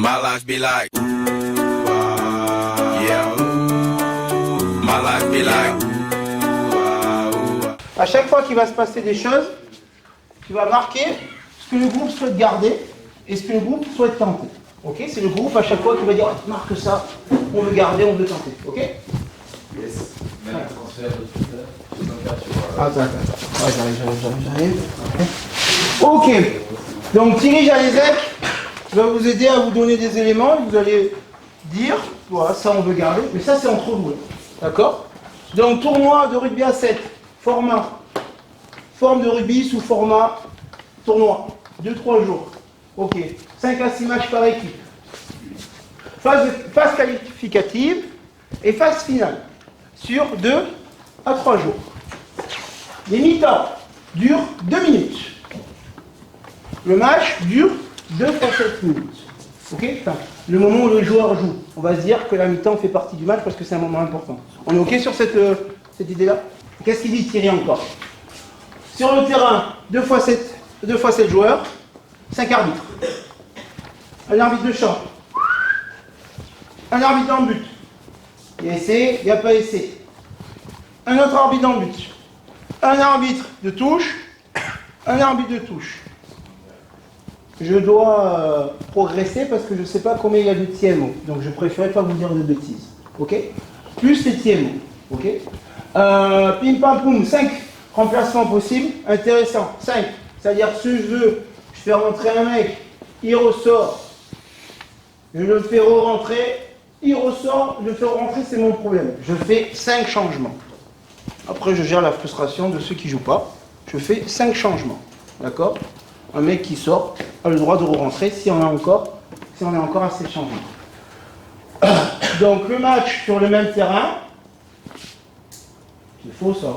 My life be like, yeah. My life be like. À chaque fois qu'il va se passer des choses, tu vas marquer ce que le groupe souhaite garder et ce que le groupe souhaite tenter. Ok? C'est le groupe à chaque fois qui va dire oh, marque ça, on veut garder, on veut tenter. Ok? Yes. Même transfert de Twitter. Attends. Ouais, j'arrive. Ok. Donc Thierry Janezek va vous aider à vous donner des éléments. Vous allez dire, voilà, ça on veut garder, mais ça c'est entre vous. D'accord? Donc tournoi de rugby à 7, forme de rugby sous format tournoi, 2-3 jours. Ok. 5 à 6 matchs par équipe. Phase qualificative et phase finale sur 2 à 3 jours. Les mi-temps durent 2 minutes. Le match dure 2 fois 7 minutes. Ok? Enfin, le moment où le joueur joue. On va se dire que la mi-temps fait partie du match parce que c'est un moment important. On est ok sur cette idée-là? Qu'est-ce qu'il dit Thierry encore? Sur le terrain, 2 fois 7 joueurs, 5 arbitres. Un arbitre de champ. Un arbitre en but. Il y a essai, il n'y a pas essai. Un autre arbitre en but. Un arbitre de touche. Un arbitre de touche. Je dois progresser parce que je ne sais pas combien il y a de TMO. Donc je préférais pas vous dire de bêtises. Ok? Plus les TMO. Ok? Pim pam poum, 5 remplacements possibles. Intéressant. 5. C'est-à-dire que si je fais rentrer un mec, il ressort. Je le fais re-rentrer, il ressort, je le fais rentrer, c'est mon problème. Je fais 5 changements. Après, je gère la frustration de ceux qui ne jouent pas. Je fais 5 changements. D'accord? Un mec qui sort a le droit de re-rentrer si on est encore à ces changements. Donc, le match sur le même terrain, c'est faux ça.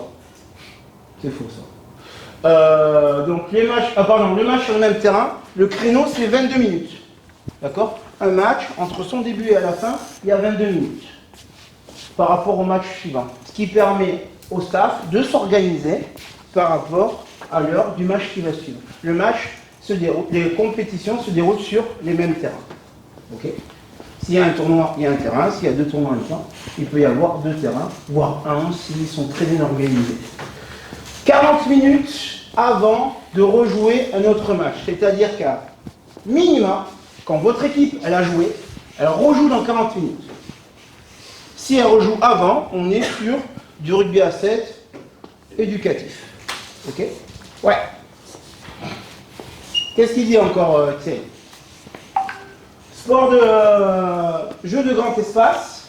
C'est faux ça. Donc, le match sur le même terrain, le créneau c'est 22 minutes. D'accord? Un match, entre son début et à la fin, il y a 22 minutes par rapport au match suivant. Ce qui permet au staff de s'organiser par rapport à l'heure du match qui va suivre. Le match se déroule, les compétitions se déroulent sur les mêmes terrains. Okay? S'il y a un tournoi, il y a un terrain. S'il y a 2 tournois en même temps, il peut y avoir 2 terrains, voire 1 s'ils sont très bien organisés. 40 minutes avant de rejouer un autre match. C'est-à-dire qu'à minima, quand votre équipe elle a joué, elle rejoue dans 40 minutes. Si elle rejoue avant, on est sur du rugby à 7 éducatif. Ok? Ouais. Qu'est-ce qu'il dit encore, Thierry? Sport de jeu de grand espace,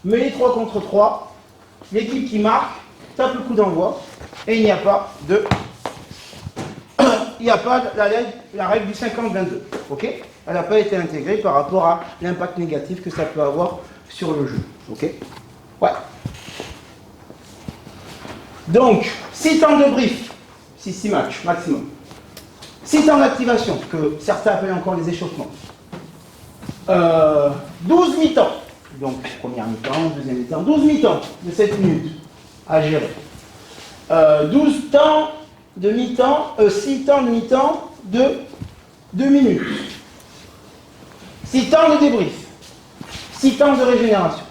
mêlée 3 contre 3, l'équipe qui marque, tape le coup d'envoi, et il n'y a pas la règle du 50-22. Ok? Elle n'a pas été intégrée par rapport à l'impact négatif que ça peut avoir sur le jeu. Ok? Ouais. Donc, 6 temps de brief, 6 matchs maximum. 6 temps d'activation, que certains appellent encore les échauffements. 12 mi-temps. Donc, première mi-temps, deuxième mi-temps. 12 mi-temps de 7 minutes à gérer. 12 temps de mi-temps, 6 temps de mi-temps de 2 minutes. 6 temps de débrief. 6 temps de régénération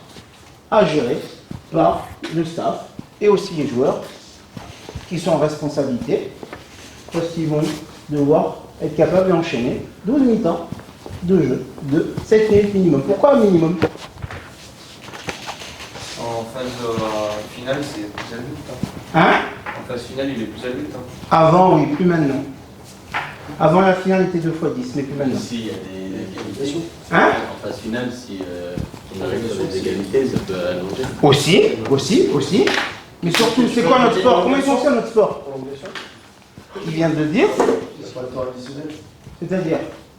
à gérer par le staff et aussi les joueurs qui sont en responsabilité parce qu'ils vont devoir être capables d'enchaîner 12 mi-temps de jeu de 7 minutes minimum. Pourquoi minimum? En phase finale, c'est plus adulte. Hein? En phase finale, il est plus adulte. Avant, oui, plus maintenant. Avant la finale, il était 2 fois 10, mais plus maintenant. Ici, il y a des égalités. Hein? En phase finale, si on arrive sur des égalités, ça peut allonger. Aussi. Mais surtout, c'est quoi notre sport? Comment il fonctionne notre sport? Il vient de le dire. C'est pas le temps additionnel. C'est-à-dire?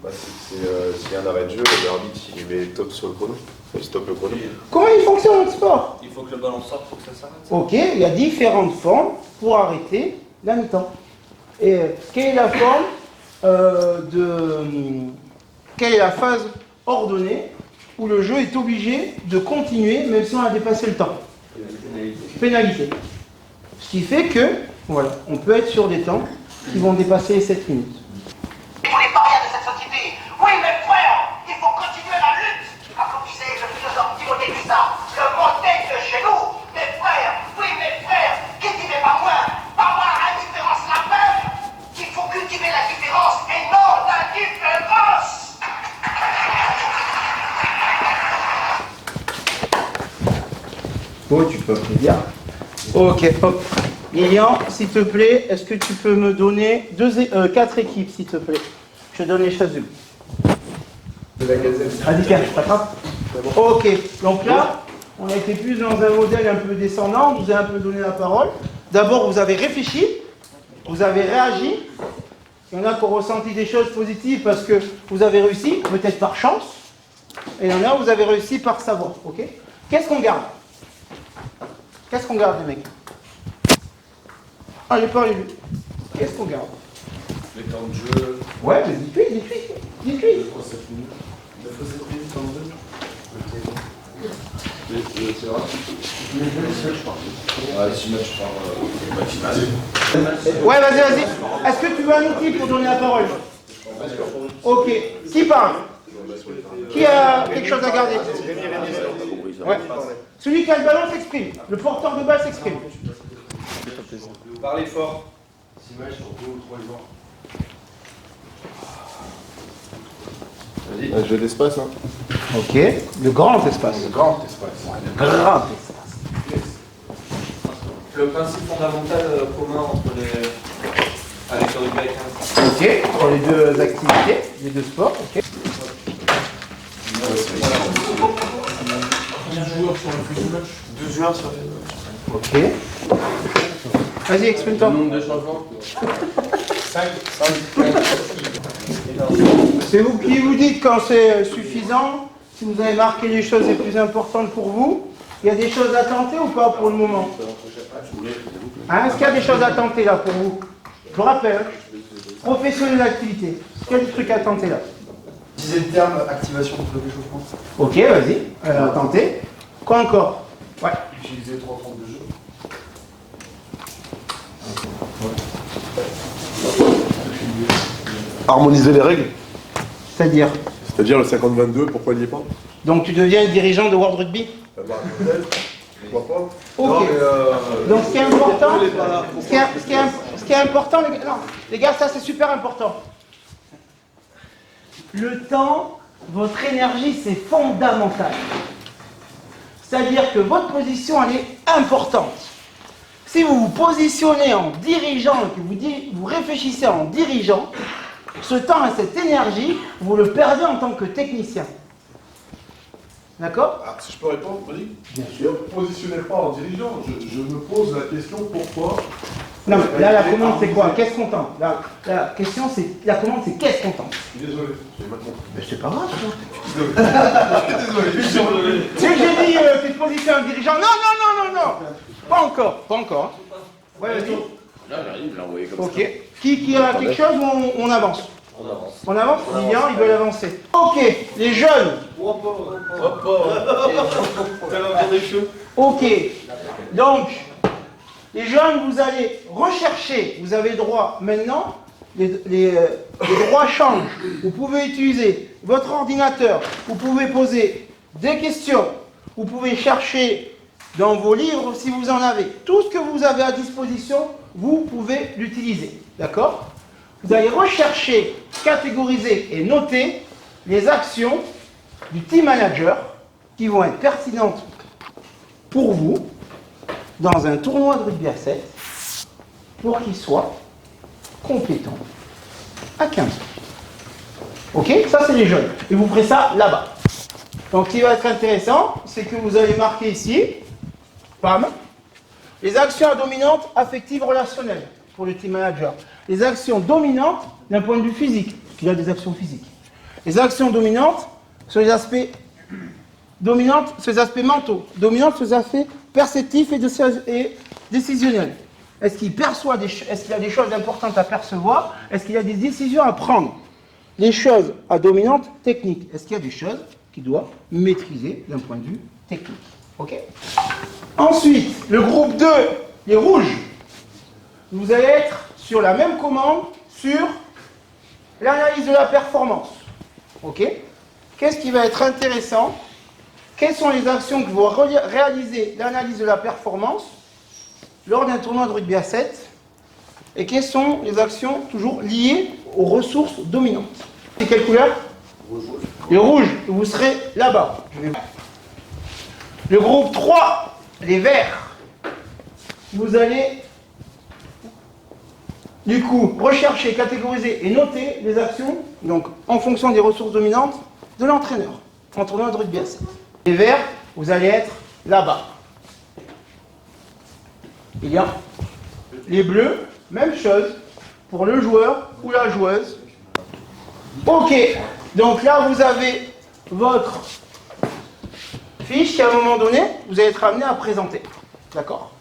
S'il y a un arrêt de jeu, l'arbitre il met top sur le chrono. Il stoppe le chrono. Comment il fonctionne notre sport? Il faut que le ballon sorte pour que ça s'arrête. Ok, il y a différentes formes pour arrêter la mi-temps. Et quelle est la forme quelle est la phase ordonnée où le jeu est obligé de continuer même si on a dépassé le temps? Pénalité. Ce qui fait que, voilà, on peut être sur des temps qui vont dépasser les 7 minutes. Et vous les parias de cette société. Oui, mais frère, il faut que Bon, tu peux applaudir. Ok, hop. Lilian, s'il te plaît, est-ce que tu peux me donner 4 équipes, s'il te plaît? Je donne les choses de Radical, je t'attrape. Ok, donc là, on a été plus dans un modèle un peu descendant, vous avez un peu donné la parole. D'abord, vous avez réfléchi, vous avez réagi. Il y en a qui ont ressenti des choses positives parce que vous avez réussi, peut-être par chance. Et il y en a où vous avez réussi par savoir. Ok? Qu'est-ce qu'on garde? Qu'est-ce qu'on garde, les mecs? Allez, parlez-lui. Qu'est-ce qu'on garde? Les temps de jeu. Ouais, mais dites-lui. 9 fois 7 minutes. 9 fois 7 minutes, temps de jeu. C'est vrai. Ouais, si match par Ouais, vas-y. Est-ce que tu veux un outil pour donner la parole? Ok. Qui parle? Qui a quelque chose à garder? Ouais. Celui qui a le ballon s'exprime. Le porteur de balle s'exprime. Vous parlez fort. 6 matchs sur 2 ou 3 jours. Vas-y. Jeu d'espace, hein. Ok. Le grand espace. Le grand espace. Le grand espace. Le principe fondamental commun entre les. Avec le rugby à 15. Ok. Pour les deux activités, les deux sports. Ok. 12 joueurs sur les matchs. Ok. Vas-y, exprime-toi. Nombre de changements. 5. C'est vous qui vous dites quand c'est suffisant, si vous avez marqué les choses les plus importantes pour vous. Il y a des choses à tenter ou pas pour le moment? Hein, est-ce qu'il y a des choses à tenter là pour vous? Je vous rappelle, professionnel d'activité. Est-ce qu'il y a des trucs à tenter là? Utilisez le terme activation pour le réchauffement. Ok, vas-y, tentez. Quoi encore? Ouais. Utiliser 3 formes de jeu. Harmoniser les règles, C'est-à-dire? c'est-à-dire le 50-22, pourquoi il n'y est pas? Donc tu deviens dirigeant de World Rugby? Peut-être, pourquoi pas? Ok. Donc ce qui est important, ce qui est important, les gars, ça c'est super important. Le temps, votre énergie, c'est fondamental. C'est-à-dire que votre position, elle est importante. Si vous vous positionnez en dirigeant et que vous réfléchissez en dirigeant, ce temps et cette énergie, vous le perdez en tant que technicien. D'accord? Ah, si je peux répondre, Brice? Bien Je ne me positionnais pas en dirigeant, je me pose la question pourquoi. Non, mais là, la commande, c'est quoi? Qu'est-ce qu'on tente? La question, c'est... La commande, c'est qu'est-ce qu'on tente? Je suis désolé, j'ai mal compris. Mais c'est pas grave, ça. Je suis désolé. Si j'ai dit, tu te positionnes en dirigeant... Non. Pas encore. Ouais, vas-y. Là, j'arrive, je l'ai envoyé comme ça. Ok. Qui a quelque chose ou on avance? On avance. Lilian, ils veulent avancer. Ok, les jeunes. Ok. Donc, les jeunes, vous allez rechercher, vous avez droit maintenant, les droits changent. Vous pouvez utiliser votre ordinateur, vous pouvez poser des questions, vous pouvez chercher dans vos livres si vous en avez. Tout ce que vous avez à disposition, vous pouvez l'utiliser. D'accord? Vous allez rechercher, catégoriser et noter les actions du team manager qui vont être pertinentes pour vous dans un tournoi de rugby à 7 pour qu'il soit compétent à 15 ans. Ok? Ça, c'est les jeunes. Et vous ferez ça là-bas. Donc, ce qui va être intéressant, c'est que vous allez marquer ici, pam, les actions dominantes affectives relationnelles pour le team manager. Les actions dominantes d'un point de vue physique, parce qu'il y a des actions physiques. Les actions dominantes sur les aspects dominantes, sur les aspects mentaux, dominantes sur les aspects perceptifs et décisionnels. Est-ce qu'il perçoit est-ce qu'il y a des choses importantes à percevoir? Est-ce qu'il y a des décisions à prendre? Les choses à dominante technique. Est-ce qu'il y a des choses qu'il doit maîtriser d'un point de vue technique? Ok. Ensuite, le groupe 2, les rouges. Vous allez être sur la même commande sur l'analyse de la performance. Ok. Qu'est-ce qui va être intéressant? Quelles sont les actions que vous réaliser l'analyse de la performance lors d'un tournoi de rugby à 7? Et quelles sont les actions toujours liées aux ressources dominantes? C'est quelle couleur? Le rouge. Vous serez là-bas. Le groupe 3, les verts, vous allez du coup rechercher, catégoriser et noter les actions, donc en fonction des ressources dominantes de l'entraîneur en tournoi de rugby à 7. Les verts, vous allez être là-bas. Il y a les bleus, même chose pour le joueur ou la joueuse. Ok, donc là vous avez votre fiche qui à un moment donné, vous allez être amené à présenter. D'accord?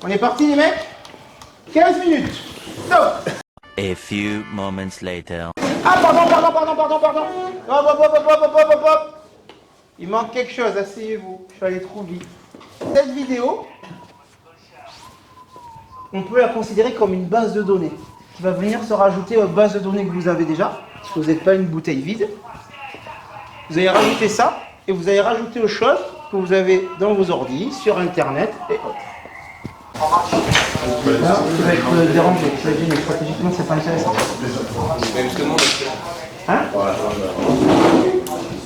On est parti les mecs? 15 minutes. Stop. A few moments later. Ah pardon. Hop. Il manque quelque chose, asseyez-vous. Je suis allé trop vite. Cette vidéo, on peut la considérer comme une base de données qui va venir se rajouter aux bases de données que vous avez déjà, parce que vous n'êtes pas une bouteille vide. Vous allez rajouter ça et vous allez rajouter aux choses que vous avez dans vos ordis, sur internet et autres. Là, ça va être dérangé, ça va être gêné. Stratégiquement, c'est pas intéressant. Mais justement, Hein?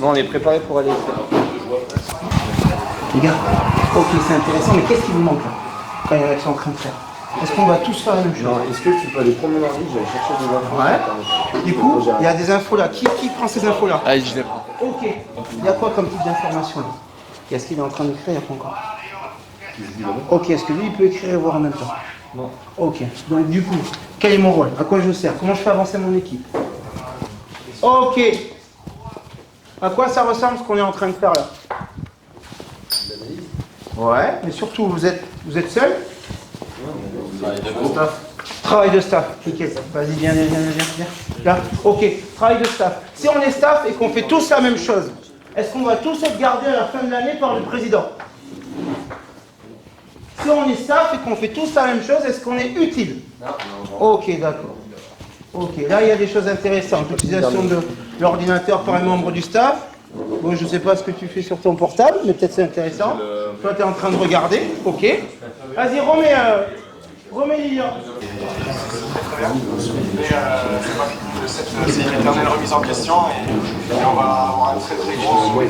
non, on est préparé pour aller. Les gars, ok, c'est intéressant, mais qu'est-ce qui vous manque là, quand il y en a qui sont en train de faire? Est-ce qu'on va tous faire la même chose? Non, est-ce que tu peux aller prendre mon ordi? J'allais chercher des infos. Ouais. Du coup, il y a des infos là. Qui prend ces infos là? Allez, je les prends. Ok. Il y a quoi comme type d'information là? Est-ce qu'il est en train d'écrire? Il n'y a pas encore. Ok, est-ce que lui il peut écrire et voir en même temps? Non. Ok. Donc du coup, quel est mon rôle? À quoi je sers? Comment je fais avancer mon équipe? Ok. À quoi ça ressemble ce qu'on est en train de faire là? Ouais, mais surtout, vous êtes seul? Travail de staff. Nickel. Vas-y, viens. Là, ok. Travail de staff. Si on est staff et qu'on fait tous la même chose, est-ce qu'on va tous être gardés à la fin de l'année par le président? Si on est staff et qu'on fait tous la même chose, est-ce qu'on est utile? Ok, d'accord. Ok, là il y a des choses intéressantes. L'utilisation de l'ordinateur par un membre du staff. Bon, je ne sais pas ce que tu fais sur ton portable, mais peut-être c'est intéressant. Toi, tu es en train de regarder. Ok. Vas-y, remets Lilian. C'est une éternelle remise en question et on va avoir un très gros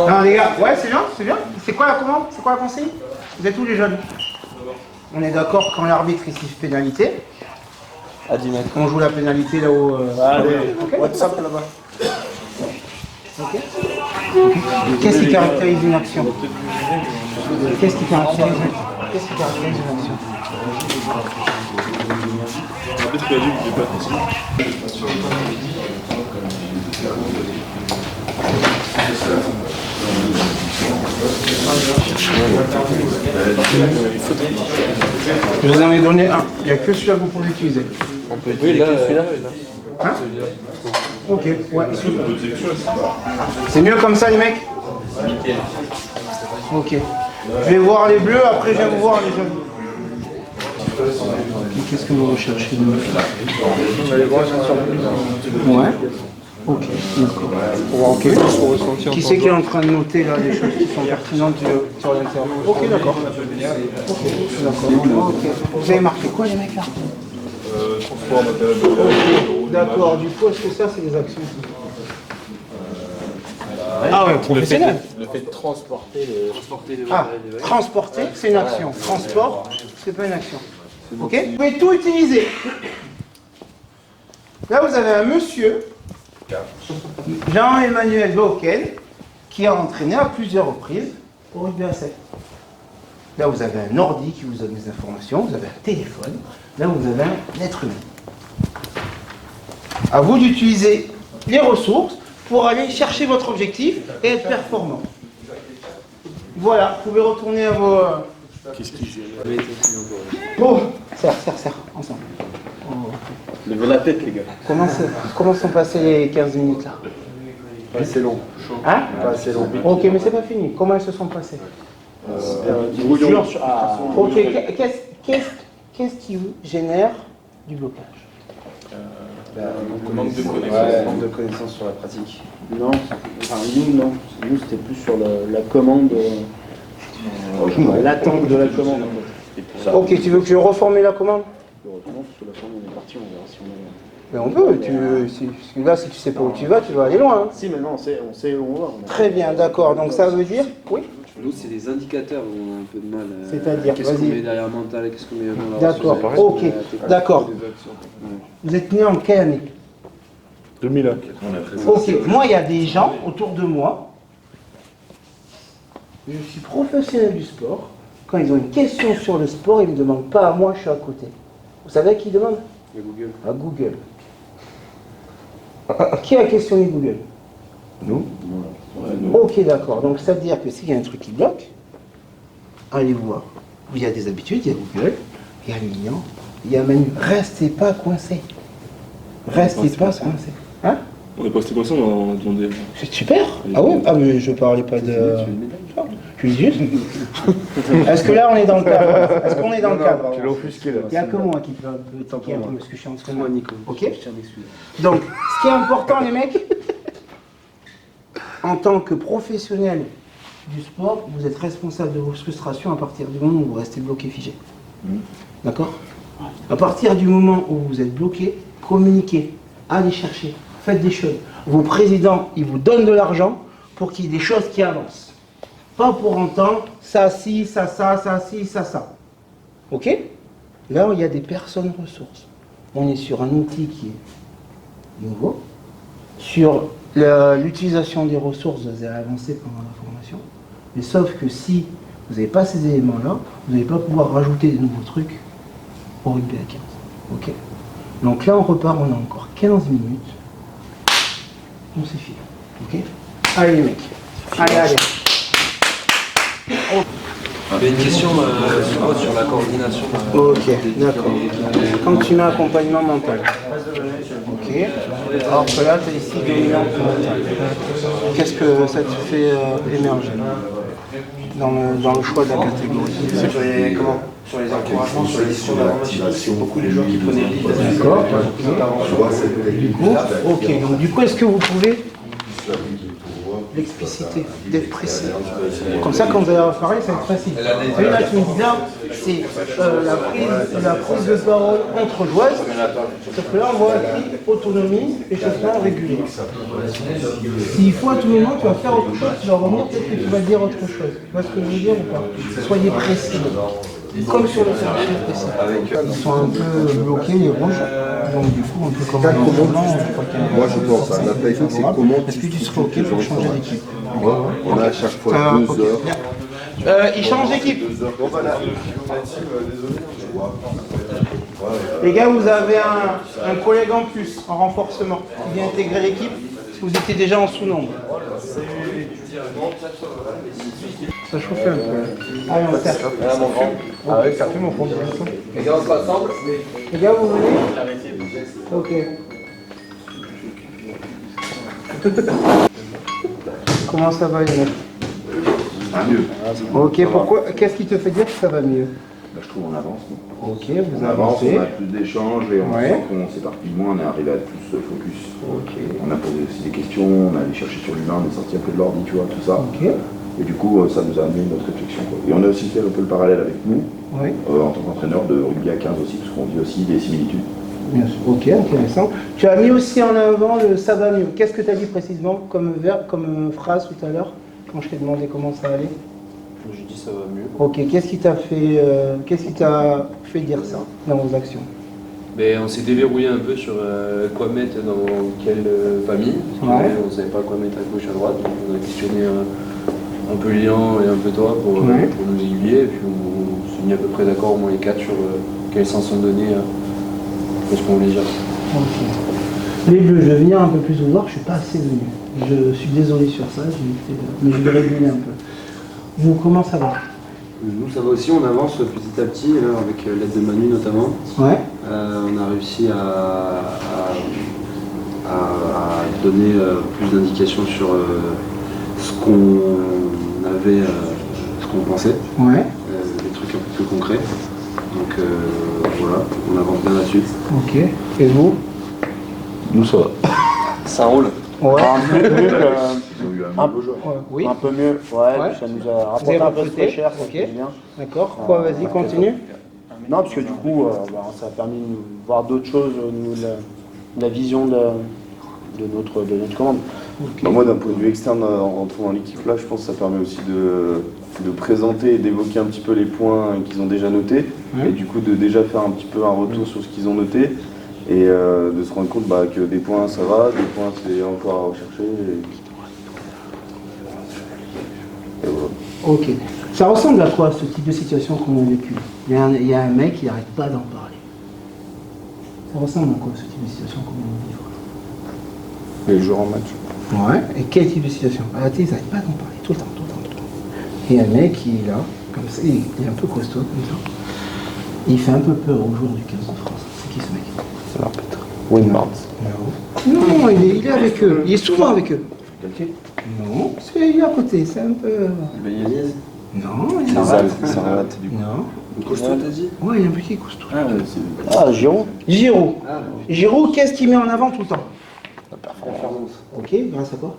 Non, les gars, ouais, c'est bien. C'est quoi la commande? C'est quoi la consigne? Vous êtes où les jeunes? On est d'accord quand l'arbitre ici fait pénalité. À 10 mètres. On joue la pénalité là-haut. Okay. WhatsApp là-bas. Ok. Qu'est-ce qui caractérise une action? Qu'est-ce qui caractérise une action? Je vous en ai donné un. Il n'y a que celui-là que vous pouvez utiliser. On peut utiliser celui-là. Hein? Ok, ouais. C'est mieux comme ça les mecs? Ok. Je vais voir les bleus, après je vais vous voir les jaunes. Qu'est-ce que vous recherchez de mieux? On va aller voir sur le. Ouais. Ok, d'accord. Ok. Qui c'est qui est en train de noter là les choses qui sont pertinentes sur l'internet? Ok, d'accord. Ok. Vous avez marqué quoi les mecs là? Transport, matériel de Ok, d'accord. Du coup, est-ce que ça c'est des actions? Ah ouais, professionnel. Le fait de transporter le Ah, transporter, c'est une action. Transport, c'est pas une action. Ok? Vous pouvez tout utiliser. Là, vous avez un monsieur, Jean-Emmanuel Bauken, qui a entraîné à plusieurs reprises au rugby à 7. Là, vous avez un ordi qui vous donne des informations, vous avez un téléphone, là, vous avez un être humain. À vous d'utiliser les ressources pour aller chercher votre objectif et être performant. Voilà, vous pouvez retourner à vos... Qu'est-ce qui gère? Oh, serre, ensemble. Levez la tête, les gars. Comment sont passées les 15 minutes là? Pas assez long. Hein? Pas assez long. Ok, mais c'est pas fini. Comment elles se sont passées? Ok, qu'est-ce qui vous génère du blocage? Manque de connaissances sur la pratique. Non, enfin non. Nous c'était plus sur la commande, l'attente de la commande. Ok, tu veux que je reformule la commande? Heureusement, parce que la commande on est parti, on verra si on Mais on peut, parce que là, si tu sais pas où tu vas aller loin. Hein. Si, mais non, on sait où on va. Très bien, d'accord. Donc ça veut dire, oui. Nous, c'est les indicateurs où on a un peu de mal. C'est-à-dire, qu'est-ce qu'on vas-y. met derrière mental, qu'est-ce qu'on met dans la D'accord, ressource, ok, qu'est-ce qu'on met d'accord. Vous êtes né en quelle année? 2001. Ok, moi, il y a des gens autour de moi, je suis professionnel du sport, quand ils ont une question sur le sport, ils ne me demandent pas à moi, je suis à côté. Vous savez à qui ils demandent? Google. À Google. Qui a questionné Google? Nous. Ok, d'accord. Donc, ça veut dire que s'il y a un truc qui bloque, allez voir. Il y a des habitudes, il y a Google, il y a Mignon, il y a Manu. Restez pas coincés. Restez pas coincés. Hein? On est pas resté coincé, on a demandé. C'est super. Ah ouais? Ah mais je parlais pas de... Tu le dis juste. Est-ce que là on est dans le cadre? Est-ce qu'on est dans le cadre? Tu l'as offusqué là. Il n'y a que moi qui peux tiquer un peu parce que je suis en train de... Moi, Nico. Ok. Je tiens d'excuser. Donc, ce qui est important les mecs, en tant que professionnel du sport, vous êtes responsable de vos frustrations à partir du moment où vous restez bloqué, figé. D'accord? À partir du moment où vous êtes bloqué, communiquez, allez chercher, faites des choses. Vos présidents, ils vous donnent de l'argent pour qu'il y ait des choses qui avancent. Pas pour entendre ça, si, ça, si, ça. Ok? Là, il y a des personnes ressources. On est sur un outil qui est nouveau. Sur l'utilisation des ressources, vous avez avancé pendant la formation. Mais sauf que si vous n'avez pas ces éléments-là, vous n'allez pas pouvoir rajouter des nouveaux trucs au rugby à 15. Ok? Donc là, on repart, on a encore 15 minutes. On s'est fini. Ok? Allez les mecs. Allez. J'avais une question sur la coordination. Ok, d'accord. Quand tu mets accompagnement mental. Ok. Alors que là, tu as ici dominante mentale. Qu'est-ce que ça te fait émerger dans le choix de la catégorie? Sur les encouragements, sur les questions d'information, c'est beaucoup les joueurs qui prenaient le lead. D'accord. Ok, donc du coup, est-ce que vous pouvez l'expliciter, d'être précis? Comme ça, quand vous allez parler, ça va être facile. Et là, tu me dis là, c'est la prise de parole entre joueuses. Sauf que là, on voit écrit autonomie, échauffement régulier. S'il faut à tout moment, tu vas faire autre chose, tu vas revenir, peut-être que tu vas dire autre chose. Tu vois ce que je veux dire ou pas? Soyez précis. Comme sur le service précis. Ils sont un peu bloqués, les rouges. Donc du coup, on peut commencer. Moi je pense, la taille c'est comment. Est-ce que tu serais OK pour changer d'équipe? On a à chaque fois 2 heures. Il change d'équipe. Les gars, vous avez un collègue en plus, en renforcement, qui vient intégrer l'équipe. Vous étiez déjà en sous-nombre. Ça chauffait un peu. Allez, on sert. Ah ouais, ça fait mon fond de Les gars, on se rassemble. Les gars, vous venez? Ok. Comment ça va, les mecs? mieux. Ok, pourquoi? Qu'est-ce qui te fait dire que ça va mieux? Je trouve qu'on avance. Ok, vous On avance, avancez. on a plus d'échanges et on Ouais. sent qu'on s'éparpille moins, on est arrivé à être plus focus. Ok. On a posé aussi des questions, on a allé chercher sur l'humain, on est sorti un peu de l'ordi, tu vois, tout ça. Ok. Et du coup, ça nous a amené notre réflexion. Quoi. Et on a aussi fait un peu le parallèle avec nous, Oui. en tant qu'entraîneur de rugby à 15 aussi, parce qu'on vit aussi des similitudes. Bien sûr. Ok, intéressant. Tu as mis aussi en avant le ça va mieux. Qu'est-ce que tu as dit précisément comme verbe, comme phrase tout à l'heure, quand je t'ai demandé comment ça allait? J'ai dit ça va mieux. Ok, qu'est-ce qui t'a fait dire ça dans vos actions? Mais on s'est déverrouillé un peu sur quoi mettre dans quelle famille. Parce Ouais. on ne savait pas quoi mettre à gauche à droite. Donc on a questionné un peu Lilian et un peu toi pour nous aiguiller. Et puis on s'est mis à peu près d'accord au moins les 4 sur quel sens on donnait pour ce qu'on voulait dire. Ok. Les bleus, je vais venir un peu plus vous voir, je suis pas assez venu. Je suis désolé sur ça, mais je vais réguler un peu. Vous, comment ça va? Nous ça va aussi, on avance petit à petit, là, avec l'aide de Manu notamment. Ouais. On a réussi à donner plus d'indications sur ce qu'on avait, ce qu'on pensait. Ouais. Des trucs un peu plus concrets. Donc voilà, on avance bien là-dessus. Ok. Et vous? Nous, ça va. Ça roule. Ouais. Oui. Un peu mieux, ouais, Ouais. puis ça nous a Vous avez rapporté un peu de recruté, fraîcheur, ça ok. fait du bien. D'accord. Quoi, vas-y, continue. Non, parce que du coup, ça a permis de voir d'autres choses au niveau la vision de notre commande. Bah, moi, d'un point de vue externe, en rentrant dans l'équipe, là, je pense que ça permet aussi de présenter et d'évoquer un petit peu les points qu'ils ont déjà notés, et du coup de déjà faire un petit peu un retour sur ce qu'ils ont noté, et de se rendre compte que des points ça va, des points c'est encore à rechercher. Et voilà. Ok. Ça ressemble à quoi ce type de situation qu'on a vécu? Il y a un mec qui n'arrête pas d'en parler. Ça ressemble à quoi ce type de situation qu'on vient de vivre? Les joueurs en match. Ouais. Et quel type de situation? Ils n'arrêtent pas d'en parler tout le temps. Et un mec qui est là, comme ça, il est un peu costaud comme ça. Il fait un peu peur aux joueurs du 15 de France. C'est qui ce mec? C'est l'arbitre. Winmart. Non, il est avec eux. Il est souvent avec eux. Non, il est à côté, c'est un peu... Non, il est Sarrat, du coup. Non. Costaud, t'as dit? Ouais, il est un petit costaud. Giroud. Giroud, qu'est-ce qu'il met en avant tout le temps? La performance. Ok, grâce à quoi?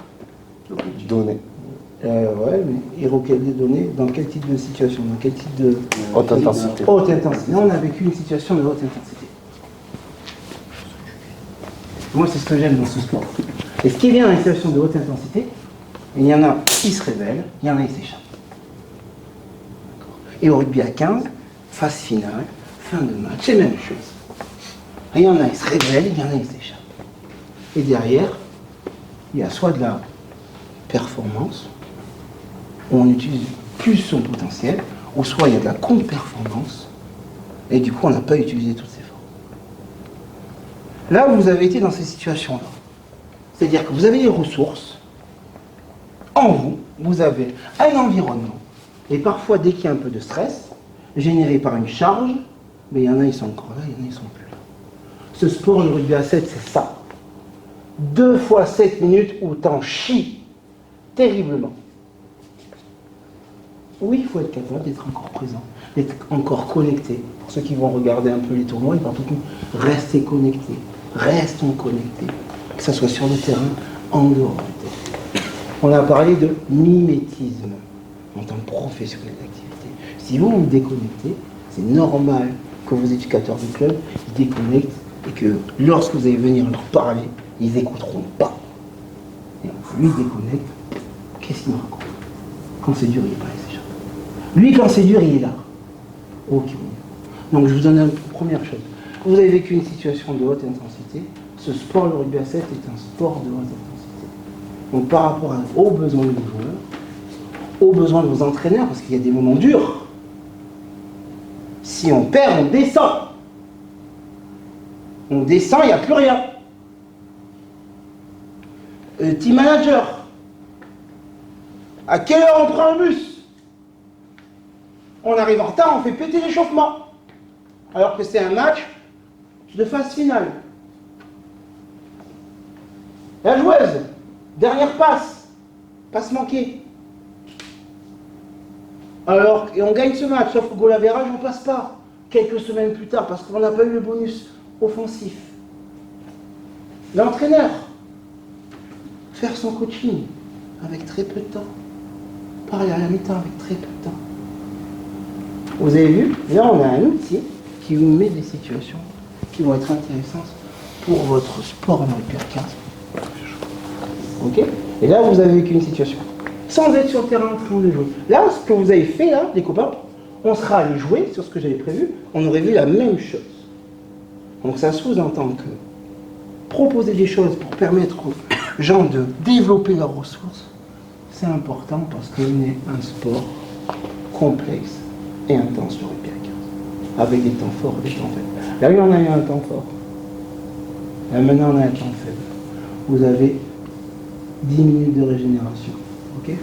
Données. Ouais, mais Héros, quelles données? Dans quel type de situation? Dans quel type de... Haute intensité. Haute intensité. Là, on a vécu une situation de haute intensité. Moi, c'est ce que j'aime dans ce sport. Et ce qui est bien dans une situation de haute intensité, il y en a qui se révèlent, il y en a qui s'échappent. Et au rugby à 15, phase finale, fin de match, c'est la même chose. Il y en a qui se révèlent, il y en a qui s'échappent. Et derrière, il y a soit de la performance, où on utilise plus son potentiel, ou soit il y a de la contre-performance, et du coup on n'a pas utilisé toutes ces forces. Là, vous avez été dans ces situations-là. C'est-à-dire que vous avez les ressources, en vous, vous avez un environnement, et parfois dès qu'il y a un peu de stress, généré par une charge, mais il y en a, ils sont encore là, il y en a, ils sont plus là. Ce sport, le rugby à 7, c'est ça. 2 fois 7 minutes où t'en chies terriblement. Oui, il faut être capable d'être encore présent, d'être encore connecté. Pour ceux qui vont regarder un peu les tournois, ils vont tout rester connectés. Restons connectés. Que ce soit sur le terrain, en dehors du terrain. On a parlé de mimétisme en tant que professionnel d'activité. Si vous vous déconnectez, c'est normal que vos éducateurs du club ils déconnectent et que lorsque vous allez venir leur parler, ils n'écouteront pas. Et lui déconnecte, qu'est-ce qu'il me raconte? Quand c'est dur, il est pas là, il s'échappe. Lui, quand c'est dur, il est là. Ok. Donc je vous donne une première chose. Vous avez vécu une situation de haute intensité. Ce sport, le rugby à 7, est un sport de haute intensité. Donc par rapport aux besoins de vos joueurs, aux besoins de vos entraîneurs, parce qu'il y a des moments durs. Si on perd, on descend. On descend, il n'y a plus rien. Team manager. À quelle heure on prend le bus? On arrive en retard, on fait péter l'échauffement. Alors que c'est un match de phase finale. La joueuse, dernière passe manquée. Alors, et on gagne ce match, sauf que goal average, on passe pas. Quelques semaines plus tard, parce qu'on n'a pas eu le bonus offensif. L'entraîneur, faire son coaching avec très peu de temps. Parler à la mi-temps avec très peu de temps. Vous avez vu, là on a un outil qui vous met des situations qui vont être intéressantes pour votre sport dans le PR15. Ok? Et là vous avez vécu une situation. Sans être sur le terrain en train de jouer. Là, ce que vous avez fait là, les copains, on sera allé jouer sur ce que j'avais prévu, on aurait vu la même chose. Donc ça sous-entend que proposer des choses pour permettre aux gens de développer leurs ressources, c'est important parce qu'on est un sport complexe et intense sur le PR15, avec des temps forts et des temps faibles. Là, on a eu un temps fort. Là, maintenant, on a un temps faible. Vous avez 10 minutes de régénération. Ok?